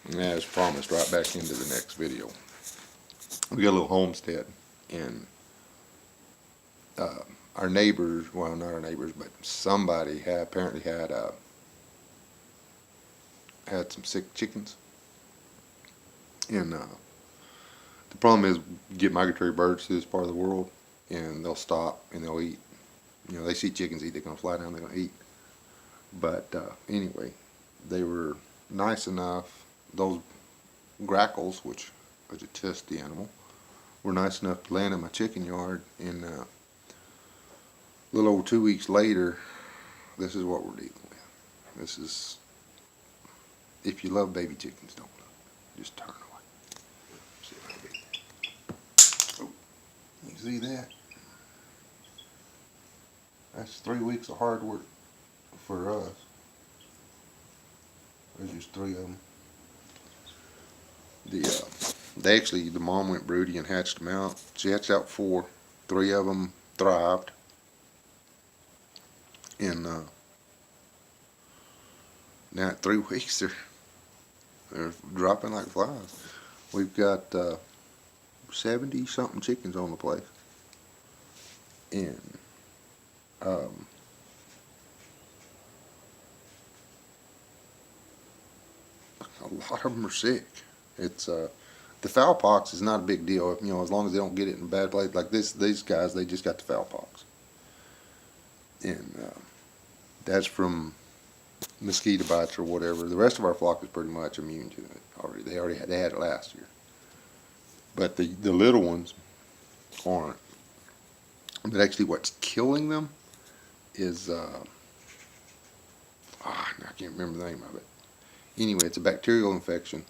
And as promised, right back into the next video. We got a little homestead, and our neighbors, well, not our neighbors, but somebody apparently had some sick chickens. And the problem is, you get migratory birds to this part of the world, and they'll stop and they'll eat. You know, they see chickens eat, they're gonna fly down, they're gonna eat. But anyway, they were nice enough. Those grackles, which is a testy animal, were nice enough to land in my chicken yard. And a little over 2 weeks later, this is what we're dealing with. This is, if you love baby chickens, don't look. Just turn away. See if I can get that. Oh, you see that? That's 3 weeks of hard work for us. There's just 3 of them. The mom went broody and hatched them out. She hatched out 4. 3 of them thrived. And now at 3 weeks, they're dropping like flies. We've got 70 something chickens on the place. And a lot of them are sick. It's the fowl pox is not a big deal, you know, as long as they don't get it in a bad place. Like these guys, they just got the fowl pox, and that's from mosquito bites or whatever. The rest of our flock is pretty much immune to it already. They had it last year, but the little ones aren't. But actually, what's killing them is I can't remember the name of it. Anyway, it's a bacterial infection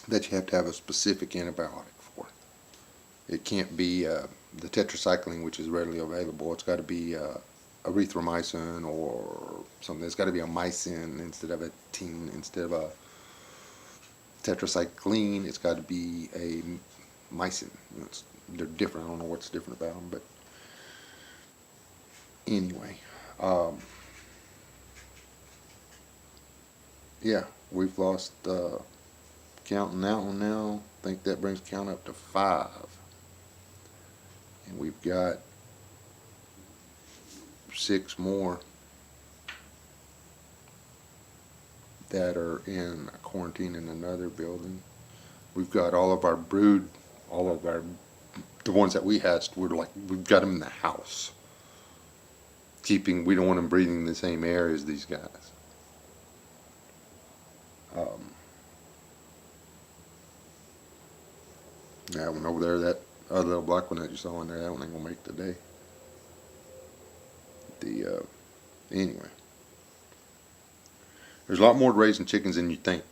that you have to have a specific antibiotic for. It can't be the tetracycline, which is readily available. It's got to be erythromycin or something. It's got to be a mycin instead of a tine. Instead of a tetracycline, it's got to be a mycin. They're different. I don't know what's different about them, but anyway, yeah, we've lost counting that one now. I think that brings count up to 5, and we've got 6 more that are in quarantine in another building. We've got all of our brood, the ones that we hatched. We've got them in the house. We don't want them breathing in the same air as these guys. That one over there, that other little black one that you saw in there, that one ain't gonna make the day. Anyway, there's a lot more to raising chickens than you think.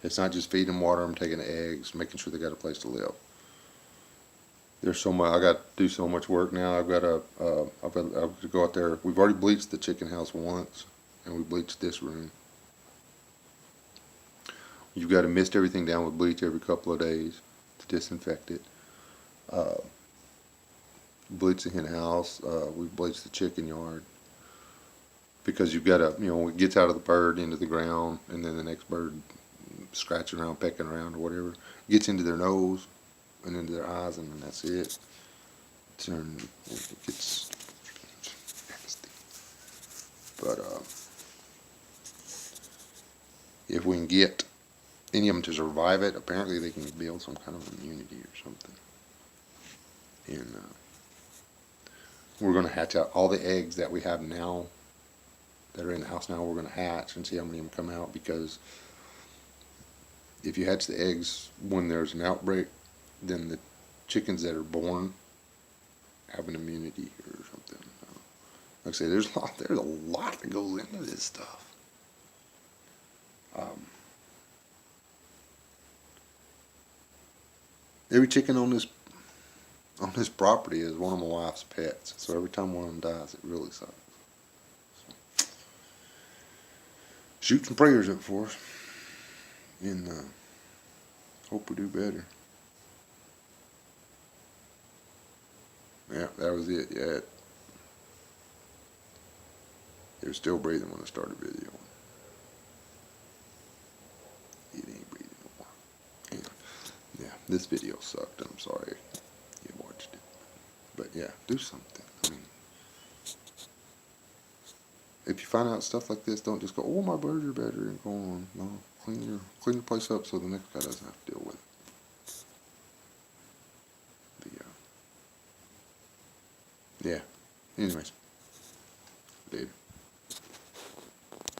It's not just feeding them, water them, taking the eggs, making sure they got a place to live. There's so much. I got to do so much work now. I've got to go out there. We've already bleached the chicken house once, and we bleached this room. You've got to mist everything down with bleach every couple of days to disinfect it. Bleach the hen house. We bleach the chicken yard, because you've got to, it gets out of the bird into the ground, and then the next bird scratching around, pecking around, or whatever, gets into their nose and into their eyes, and then that's it. It gets nasty. But if we can get any of them to survive it, apparently they can build some kind of immunity or something. And we're going to hatch out all the eggs that we have now, that are in the house now. We're going to hatch and see how many of them come out, because if you hatch the eggs when there's an outbreak, then the chickens that are born have an immunity or something. Like I say, there's a lot that goes into this stuff. Every chicken on this property is one of my wife's pets, so every time one of them dies, it really sucks. So, shoot some prayers up for us, and hope we do better. Yeah, that was it. Yeah, it was still breathing when I started videoing. This video sucked. I'm sorry you watched it. But yeah, do something. I mean, if you find out stuff like this, don't just go, oh, my birds are better and go on. No, clean your place up so the next guy doesn't have to deal with it. But yeah. Anyways.